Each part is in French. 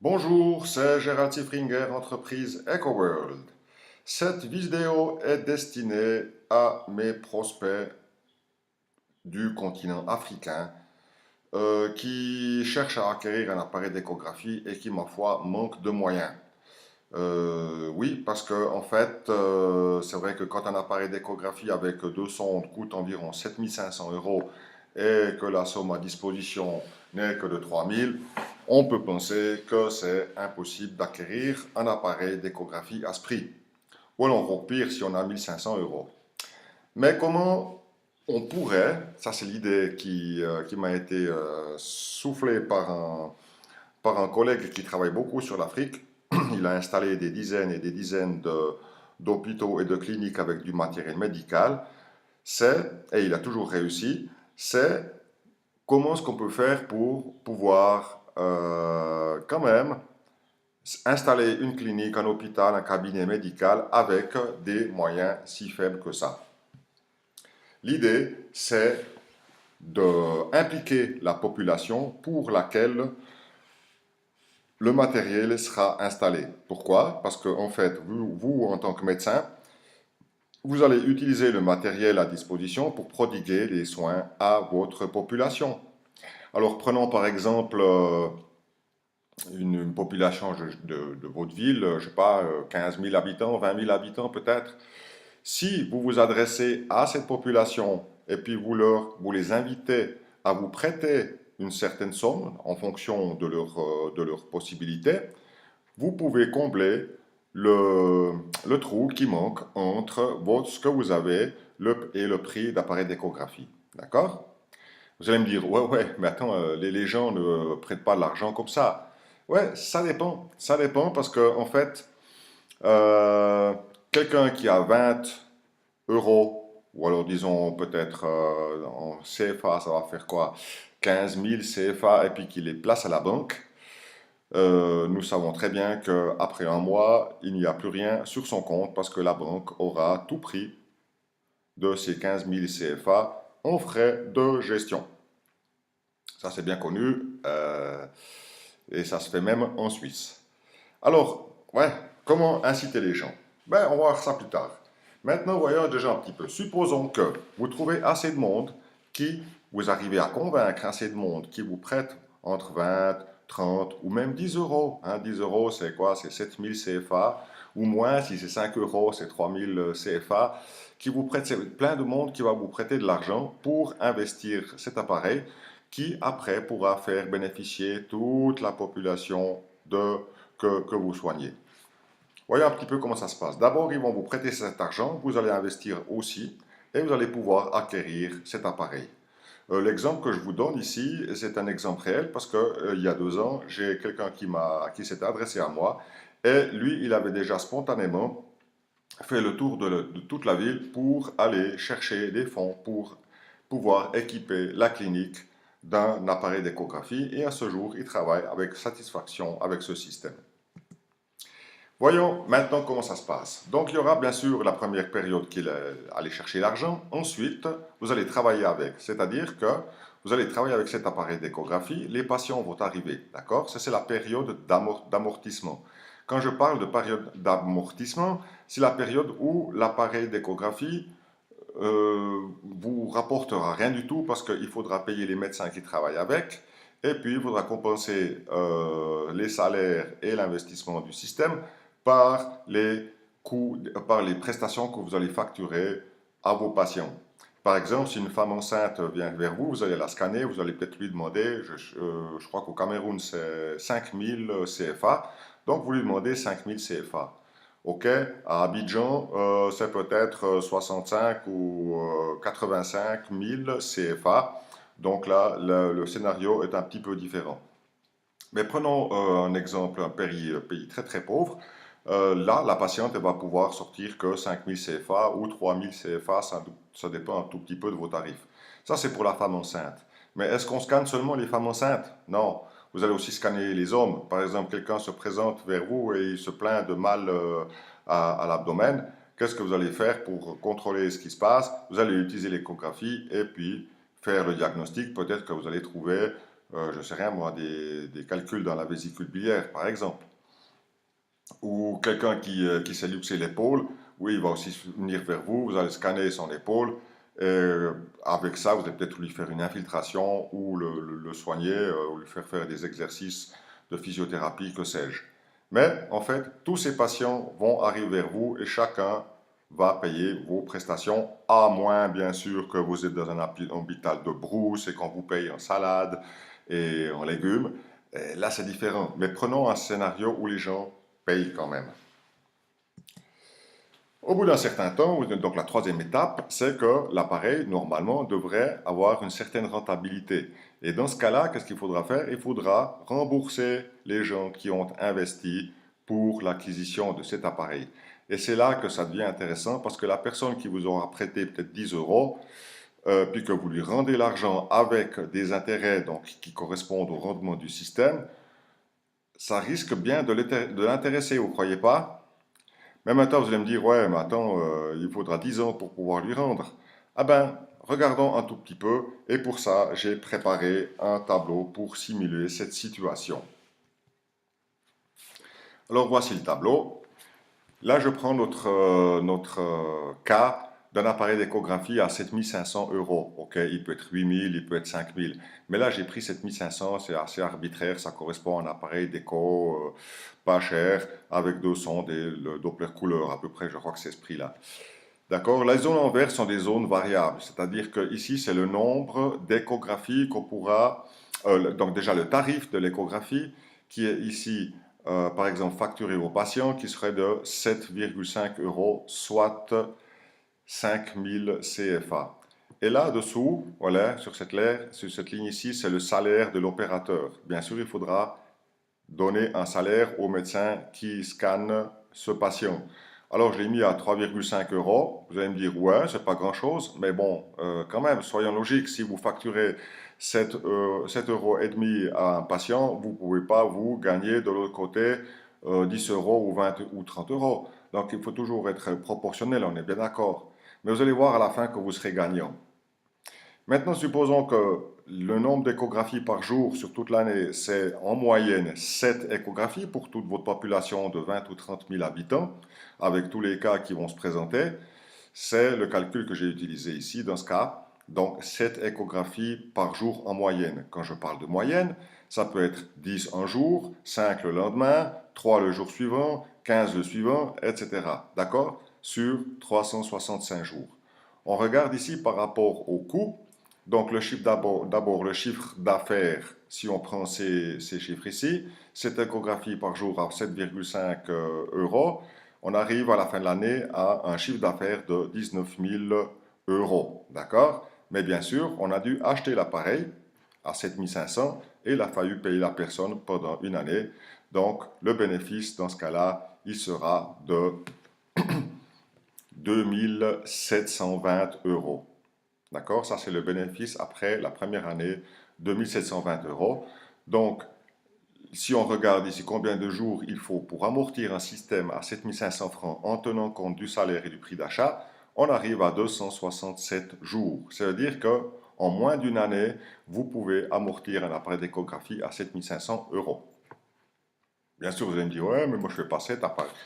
Bonjour, c'est Gérald Sifringer, entreprise EcoWorld. Cette vidéo est destinée à mes prospects du continent africain qui cherchent à acquérir un appareil d'échographie et qui, ma foi, manquent de moyens. Oui, parce que en fait, c'est vrai que quand un appareil d'échographie avec deux sondes coûte environ 7 500 € et que la somme à disposition n'est que de 3 000, on peut penser que c'est impossible d'acquérir un appareil d'échographie à ce prix. Ou alors encore pire si on a 1 500 €. Mais comment on pourrait, ça c'est l'idée qui m'a été soufflée par un collègue qui travaille beaucoup sur l'Afrique. Il a installé des dizaines et des dizaines d'hôpitaux et de cliniques avec du matériel médical. Et il a toujours réussi, c'est comment est-ce qu'on peut faire pour pouvoir quand même installer une clinique, un hôpital, un cabinet médical avec des moyens si faibles que ça. L'idée, c'est d'impliquer la population pour laquelle le matériel sera installé. Pourquoi? Parce que en fait, vous, en tant que médecin, vous allez utiliser le matériel à disposition pour prodiguer les soins à votre population. Alors prenons par exemple une population de votre ville, je ne sais pas, 15 000 habitants, 20 000 habitants peut-être. Si vous vous adressez à cette population et puis vous les invitez à vous prêter une certaine somme en fonction de leurs possibilités, vous pouvez combler le trou qui manque entre ce que vous avez et le prix d'appareil d'échographie. D'accord? Vous allez me dire, ouais, ouais, mais attends, les gens ne prêtent pas de l'argent comme ça. Ouais, ça dépend. Ça dépend parce que, en fait, euh, quelqu'un qui a 20 €, ou alors disons peut-être en CFA, ça va faire quoi? 15 000 CFA, et puis qu'il les place à la banque, nous savons très bien qu'après un mois, il n'y a plus rien sur son compte parce que la banque aura tout pris de ces 15 000 CFA en frais de gestion. Ça, c'est bien connu et ça se fait même en Suisse. Alors, ouais, comment inciter les gens? Ben, on va voir ça plus tard. Maintenant, voyons déjà un petit peu. Supposons que vous trouvez assez de monde qui, vous arrivez à convaincre assez de monde qui vous prête entre 20, 30 ou même 10 €. 10 €, c'est quoi? C'est 7 000 CFA. Ou moins, si c'est 5 €, c'est 3 000 CFA. Qui vous prête, c'est plein de monde qui va vous prêter de l'argent pour investir cet appareil qui, après, pourra faire bénéficier toute la population que vous soignez. Voyons un petit peu comment ça se passe. D'abord, ils vont vous prêter cet argent, vous allez investir aussi et vous allez pouvoir acquérir cet appareil. L'exemple que je vous donne ici, c'est un exemple réel parce que il y a 2 ans, j'ai quelqu'un qui s'était adressé à moi et lui, il avait déjà spontanément fait le tour de toute la ville pour aller chercher des fonds pour pouvoir équiper la clinique d'un appareil d'échographie et à ce jour, il travaille avec satisfaction avec ce système. Voyons maintenant comment ça se passe. Donc, il y aura bien sûr la première période qu'il allait chercher l'argent. Ensuite, vous allez travailler avec. C'est-à-dire que vous allez travailler avec cet appareil d'échographie. Les patients vont arriver. D'accord? Ça, c'est la période d'amortissement. Quand je parle de période d'amortissement, c'est la période où l'appareil d'échographie vous rapportera rien du tout parce qu'il faudra payer les médecins qui travaillent avec. Et puis, il faudra compenser les salaires et l'investissement du système par les coûts, par les prestations que vous allez facturer à vos patients. Par exemple, si une femme enceinte vient vers vous, vous allez la scanner, vous allez peut-être lui demander, je crois qu'au Cameroun c'est 5000 CFA, donc vous lui demandez 5000 CFA. Ok, à Abidjan, c'est peut-être 65 ou 85 000 CFA, donc là, le scénario est un petit peu différent. Mais prenons un exemple, un pays très très pauvre. Là, la patiente elle va pouvoir sortir que 5 000 CFA ou 3 000 CFA, ça dépend un tout petit peu de vos tarifs. Ça, c'est pour la femme enceinte. Mais est-ce qu'on scanne seulement les femmes enceintes? Non. Vous allez aussi scanner les hommes. Par exemple, quelqu'un se présente vers vous et il se plaint de mal à l'abdomen. Qu'est-ce que vous allez faire pour contrôler ce qui se passe? Vous allez utiliser l'échographie et puis faire le diagnostic. Peut-être que vous allez trouver je ne sais rien moi, des calculs dans la vésicule biliaire, par exemple. Ou quelqu'un qui s'est luxé l'épaule, oui, il va aussi venir vers vous, vous allez scanner son épaule, et avec ça, vous allez peut-être lui faire une infiltration ou le soigner, ou lui faire faire des exercices de physiothérapie, que sais-je. Mais en fait, tous ces patients vont arriver vers vous et chacun va payer vos prestations, à moins bien sûr que vous êtes dans un hôpital de brousse et qu'on vous paye en salade et en légumes. Et là, c'est différent. Mais prenons un scénario où les gens payent quand même. Au bout d'un certain temps, donc la troisième étape, c'est que l'appareil, normalement, devrait avoir une certaine rentabilité. Et dans ce cas-là, qu'est-ce qu'il faudra faire? Il faudra rembourser les gens qui ont investi pour l'acquisition de cet appareil. Et c'est là que ça devient intéressant parce que la personne qui vous aura prêté peut-être 10 euros, puis que vous lui rendez l'argent avec des intérêts donc, qui correspondent au rendement du système, ça risque bien de l'intéresser, vous ne croyez pas? Mais maintenant, vous allez me dire, ouais, mais attends, il faudra 10 ans pour pouvoir lui rendre. Ah ben, regardons un tout petit peu, et pour ça, j'ai préparé un tableau pour simuler cette situation. Alors voici le tableau. Là, je prends notre cas d'un appareil d'échographie à 7500 euros. Ok, il peut être 8000, il peut être 5000. Mais là, j'ai pris 7500, c'est assez arbitraire, ça correspond à un appareil d'écho pas cher, avec deux sondes et le Doppler couleur, à peu près, je crois que c'est ce prix-là. D'accord? Les zones en vert sont des zones variables, c'est-à-dire que ici, c'est le nombre d'échographies qu'on pourra, donc déjà le tarif de l'échographie, qui est ici par exemple, facturé au patient qui serait de 7,5 euros, soit 5000 CFA. Et là-dessous, voilà, sur cette ligne ici, c'est le salaire de l'opérateur. Bien sûr, il faudra donner un salaire au médecin qui scanne ce patient. Alors, je l'ai mis à 3,5 euros. Vous allez me dire, ouais, c'est pas grand-chose, mais bon, quand même, soyons logiques. Si vous facturez 7 euros et demi à un patient, vous ne pouvez pas, vous, gagner de l'autre côté 10 euros ou 20 ou 30 euros. Donc, il faut toujours être proportionnel, on est bien d'accord. Mais vous allez voir à la fin que vous serez gagnant. Maintenant, supposons que le nombre d'échographies par jour sur toute l'année, c'est en moyenne 7 échographies pour toute votre population de 20 ou 30 000 habitants, avec tous les cas qui vont se présenter. C'est le calcul que j'ai utilisé ici dans ce cas. Donc 7 échographies par jour en moyenne. Quand je parle de moyenne, ça peut être 10 un jour, 5 le lendemain, 3 le jour suivant, 15 le suivant, etc. D'accord? Sur 365 jours. On regarde ici par rapport au coût. Donc, le chiffre d'abord le chiffre d'affaires, si on prend ces chiffres ici, cette échographie par jour à 7,5 euros, on arrive à la fin de l'année à un chiffre d'affaires de 19 000 euros. D'accord? Mais bien sûr, on a dû acheter l'appareil à 7 500 et il a fallu payer la personne pendant une année. Donc, le bénéfice dans ce cas-là, il sera de 2 720 euros. D'accord? Ça, c'est le bénéfice après la première année, 2720 euros. Donc, si on regarde ici combien de jours il faut pour amortir un système à 7500 francs en tenant compte du salaire et du prix d'achat, on arrive à 267 jours. Ça veut dire que en moins d'une année, vous pouvez amortir un appareil d'échographie à 7500 euros. Bien sûr, vous allez me dire, ouais, mais moi je ne fais pas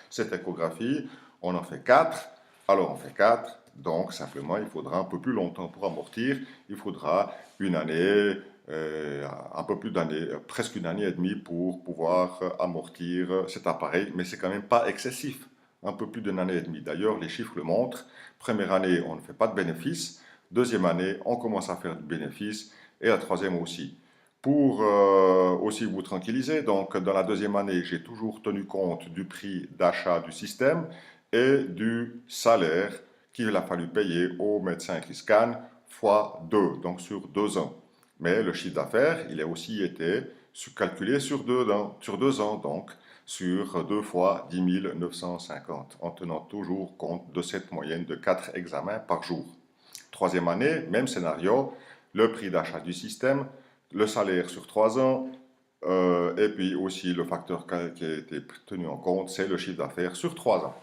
cette échographie, on en fait 4. Alors on fait 4, donc simplement il faudra un peu plus longtemps pour amortir. Il faudra une année, un peu plus d'année, presque une année et demie pour pouvoir amortir cet appareil, mais c'est quand même pas excessif. Un peu plus d'une année et demie. D'ailleurs, les chiffres le montrent. Première année, on ne fait pas de bénéfice. Deuxième année, on commence à faire du bénéfice. Et la troisième aussi. Pour aussi vous tranquilliser, donc dans la deuxième année, j'ai toujours tenu compte du prix d'achat du système et du salaire qu'il a fallu payer au médecin qui scanne fois 2, donc sur 2 ans. Mais le chiffre d'affaires, il a aussi été calculé sur 2 ans, donc sur 2 fois 10 950, en tenant toujours compte de cette moyenne de 4 examens par jour. Troisième année, même scénario, le prix d'achat du système, le salaire sur 3 ans, et puis aussi le facteur qui a été tenu en compte, c'est le chiffre d'affaires sur 3 ans.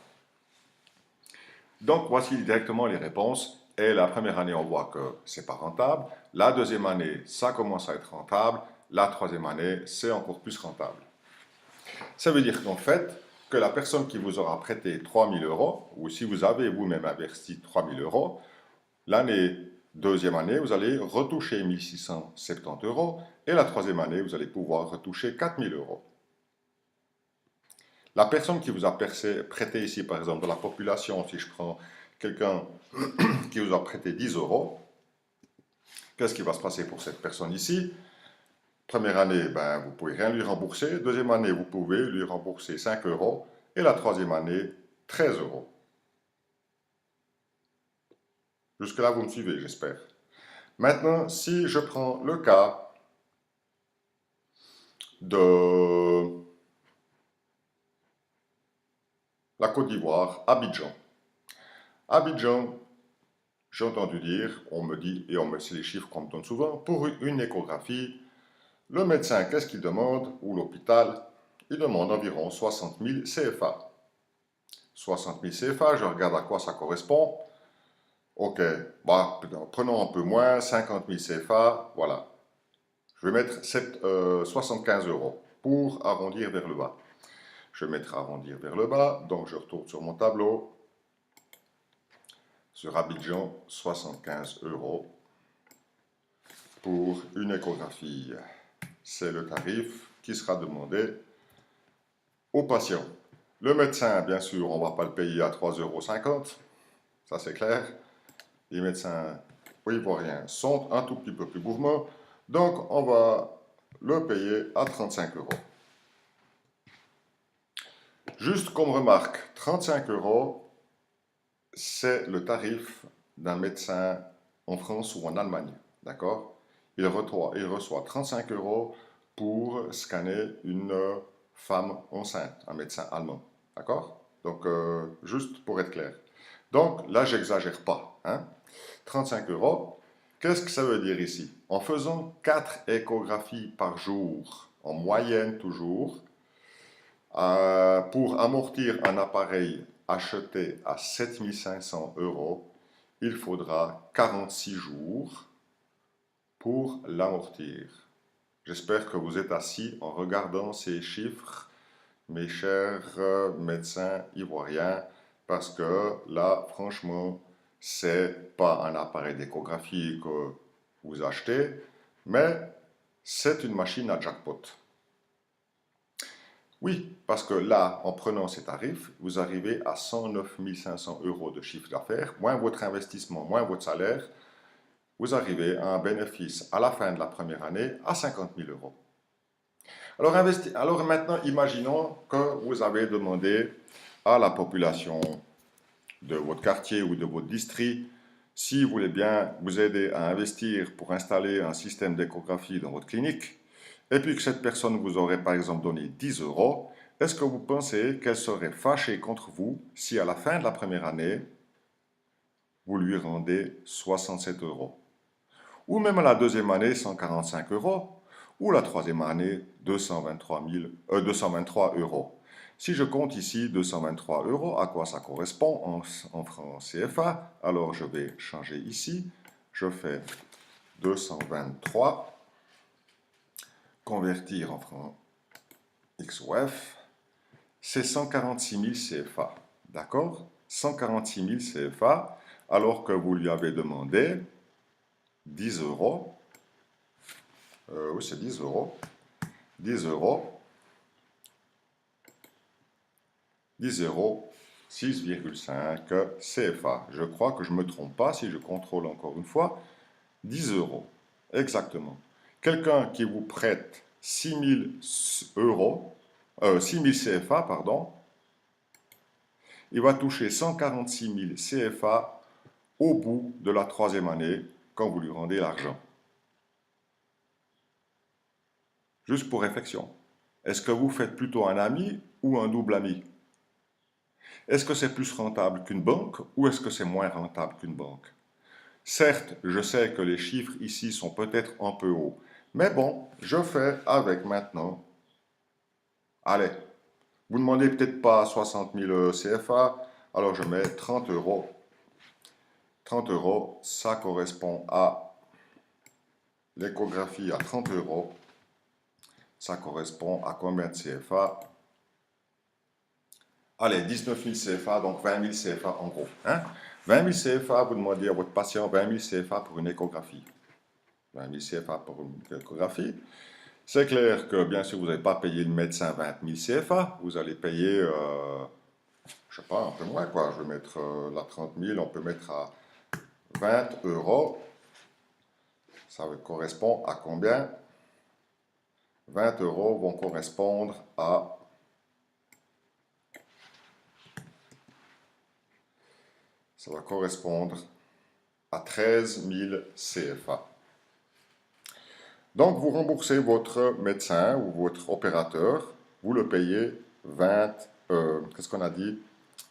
Donc voici directement les réponses. Et la première année, on voit que c'est pas rentable. La deuxième année, ça commence à être rentable. la troisième année, c'est encore plus rentable. Ça veut dire qu'en fait, que la personne qui vous aura prêté 3 000 euros, ou si vous avez vous-même investi 3 000 euros, l'année, deuxième année, vous allez retoucher 1 670 euros, et la troisième année, vous allez pouvoir retoucher 4 000 euros. La personne qui vous a prêté ici, par exemple, de la population, si je prends quelqu'un qui vous a prêté 10 euros, qu'est-ce qui va se passer pour cette personne ici? Première année, ben, vous ne pouvez rien lui rembourser. Deuxième année, vous pouvez lui rembourser 5 euros. Et la troisième année, 13 euros. Jusque-là, vous me suivez, j'espère. Maintenant, si je prends le cas de la Côte d'Ivoire, Abidjan. Abidjan, j'ai entendu dire, on me dit, et c'est les chiffres qu'on me donne souvent, pour une échographie, le médecin, qu'est-ce qu'il demande, ou l'hôpital, il demande environ 60 000 CFA. 60 000 CFA, je regarde à quoi ça correspond. Ok, bah, prenons un peu moins, 50 000 CFA, voilà. Je vais mettre 75 euros pour arrondir vers le bas. Je vais mettre arrondir vers le bas, donc je retourne sur mon tableau. Sur Abidjan, 75 euros pour une échographie. C'est le tarif qui sera demandé au patient. Le médecin, bien sûr, on ne va pas le payer à 3,50 €, ça c'est clair. Les médecins ivoiriens sont un tout petit peu plus gourmands, donc on va le payer à 35 euros. Juste comme remarque, 35 euros, c'est le tarif d'un médecin en France ou en Allemagne, d'accord? Il reçoit 35 euros pour scanner une femme enceinte, un médecin allemand, d'accord? Donc, juste pour être clair. Donc, là, j'exagère pas, hein? 35 euros, qu'est-ce que ça veut dire ici? En faisant 4 échographies par jour, en moyenne toujours, pour amortir un appareil acheté à 7 500 euros, il faudra 46 jours pour l'amortir. J'espère que vous êtes assis en regardant ces chiffres, mes chers médecins ivoiriens, parce que là, franchement, c'est pas un appareil d'échographie que vous achetez, mais c'est une machine à jackpot. Oui, parce que là, en prenant ces tarifs, vous arrivez à 109 500 euros de chiffre d'affaires, moins votre investissement, moins votre salaire, vous arrivez à un bénéfice à la fin de la première année à 50 000 euros. Alors maintenant, imaginons que vous avez demandé à la population de votre quartier ou de votre district si vous voulez bien vous aider à investir pour installer un système d'échographie dans votre clinique, et puis que cette personne vous aurait par exemple donné 10 euros, est-ce que vous pensez qu'elle serait fâchée contre vous si à la fin de la première année, vous lui rendez 67 euros? Ou même à la deuxième année, 145 euros, ou la troisième année, 223 euros. Si je compte ici 223 euros, à quoi ça correspond en francs CFA? Alors je vais changer ici, je fais 223, convertir en francs XOF, c'est 146 000 CFA, d'accord? 146 000 CFA, alors que vous lui avez demandé 10 euros. Oui, c'est 10 euros. 10 euros. 10 euros. 6,5 CFA. Je crois que je ne me trompe pas si je contrôle encore une fois. 10 euros. Exactement. Quelqu'un qui vous prête 6 000 euros, 6 000 CFA, pardon, il va toucher 146 000 CFA au bout de la troisième année quand vous lui rendez l'argent. Juste pour réflexion. Est-ce que vous faites plutôt un ami ou un double ami? Est-ce que c'est plus rentable qu'une banque ou est-ce que c'est moins rentable qu'une banque? Certes, je sais que les chiffres ici sont peut-être un peu hauts, mais bon, je fais avec maintenant. Allez, vous ne demandez peut-être pas 60 000 CFA, alors je mets 30 euros. 30 euros, ça correspond à l'échographie à 30 euros. ça correspond à combien de CFA? Allez, 19 000 CFA, donc 20 000 CFA en gros. Hein? 20 000 CFA, vous demandez à votre patient 20 000 CFA pour une échographie. 20 000 CFA pour une échographie. C'est clair que, bien sûr, vous n'allez pas payer le médecin 20 000 CFA. Vous allez payer, je sais pas, un peu moins, quoi. Je vais mettre la 30 000, on peut mettre à 20 euros. Ça correspond à combien? 20 euros vont correspondre à... Ça va correspondre à 13 000 CFA. Donc, vous remboursez votre médecin ou votre opérateur, vous le payez 20, qu'est-ce qu'on a dit?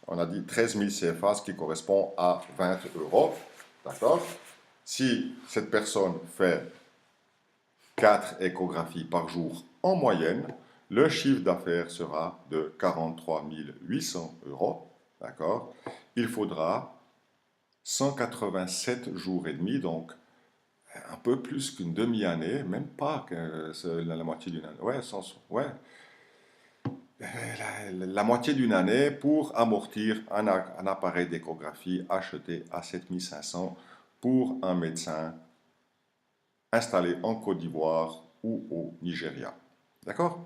On a dit 13 000 CFA, ce qui correspond à 20 euros. D'accord? Si cette personne fait 4 échographies par jour en moyenne, le chiffre d'affaires sera de 43 800 euros. D'accord? Il faudra 187 jours et demi, donc un peu plus qu'une demi-année, même pas que la moitié d'une année. Ouais, la moitié d'une année pour amortir un appareil d'échographie acheté à 7 500 pour un médecin installé en Côte d'Ivoire ou au Nigeria. D'accord?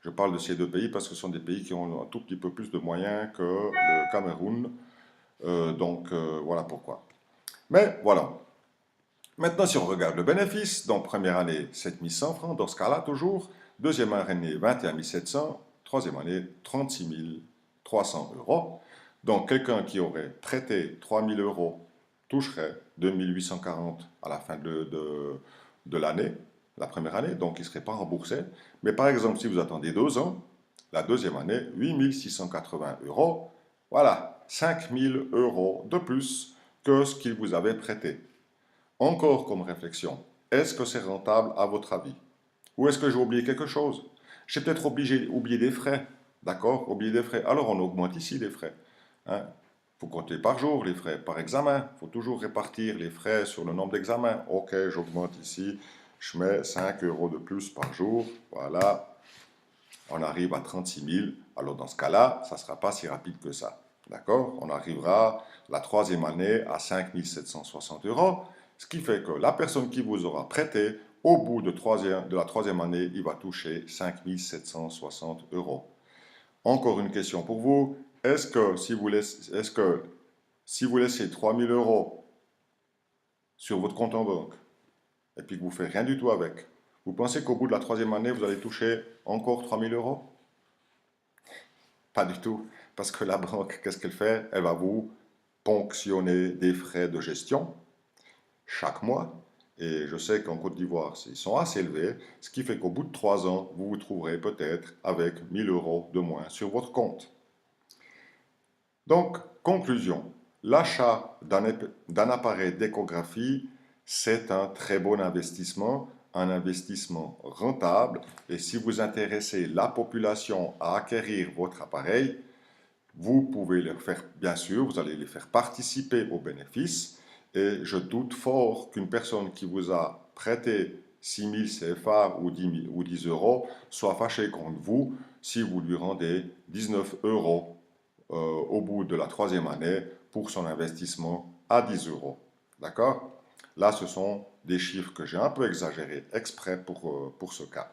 Je parle de ces deux pays parce que ce sont des pays qui ont un tout petit peu plus de moyens que le Cameroun. Voilà pourquoi. Mais voilà. Maintenant, si on regarde le bénéfice, donc première année, 7 100 francs, dans ce cas-là toujours. Deuxième année, 21 700. Troisième année, 36 300 euros. Donc, quelqu'un qui aurait prêté 3 000 euros toucherait 2 840 à la fin de l'année, la première année, donc il ne serait pas remboursé. Mais par exemple, si vous attendez 2 ans, la deuxième année, 8 680 euros. Voilà, 5 000 euros de plus que ce qu'il vous avait prêté. Encore comme réflexion, est-ce que c'est rentable à votre avis? Ou est-ce que j'ai oublié quelque chose? J'ai peut-être oublié des frais. D'accord? Oublié des frais. Alors on augmente ici les frais. Hein? Faut compter par jour les frais, par examen. Il faut toujours répartir les frais sur le nombre d'examens. Ok, j'augmente ici. Je mets 5 euros de plus par jour. Voilà. On arrive à 36 000. Alors dans ce cas-là, ça ne sera pas si rapide que ça. D'accord? On arrivera la troisième année à 5 760 euros. Ce qui fait que la personne qui vous aura prêté, au bout de la troisième année, il va toucher 5 760 euros. Encore une question pour vous. Est-ce que si vous laissez 3 000 euros sur votre compte en banque et puis que vous ne faites rien du tout avec, vous pensez qu'au bout de la troisième année, vous allez toucher encore 3 000 euros? Pas du tout. Parce que la banque, qu'est-ce qu'elle fait? Elle va vous ponctionner des frais de gestion chaque mois. Et je sais qu'en Côte d'Ivoire, ils sont assez élevés, ce qui fait qu'au bout de 3 ans, vous vous trouverez peut-être avec 1 000 euros de moins sur votre compte. Donc, conclusion, l'achat d'un appareil d'échographie, c'est un très bon investissement, un investissement rentable. Et si vous intéressez la population à acquérir votre appareil, vous pouvez leur faire, bien sûr, vous allez les faire participer aux bénéfices. Et je doute fort qu'une personne qui vous a prêté 6 000 CFA ou 10 euros soit fâchée contre vous si vous lui rendez 19 euros au bout de la troisième année pour son investissement à 10 euros. D'accord? Là, ce sont des chiffres que j'ai un peu exagérés exprès pour ce cas.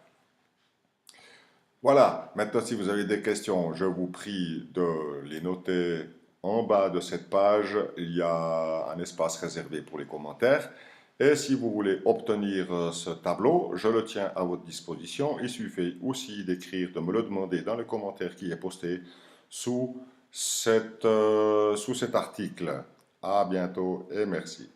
Voilà, maintenant si vous avez des questions, je vous prie de les noter en bas de cette page. Il y a un espace réservé pour les commentaires. Et si vous voulez obtenir ce tableau, je le tiens à votre disposition. Il suffit aussi d'écrire, de me le demander dans le commentaire qui est posté sous cet article. À bientôt et merci.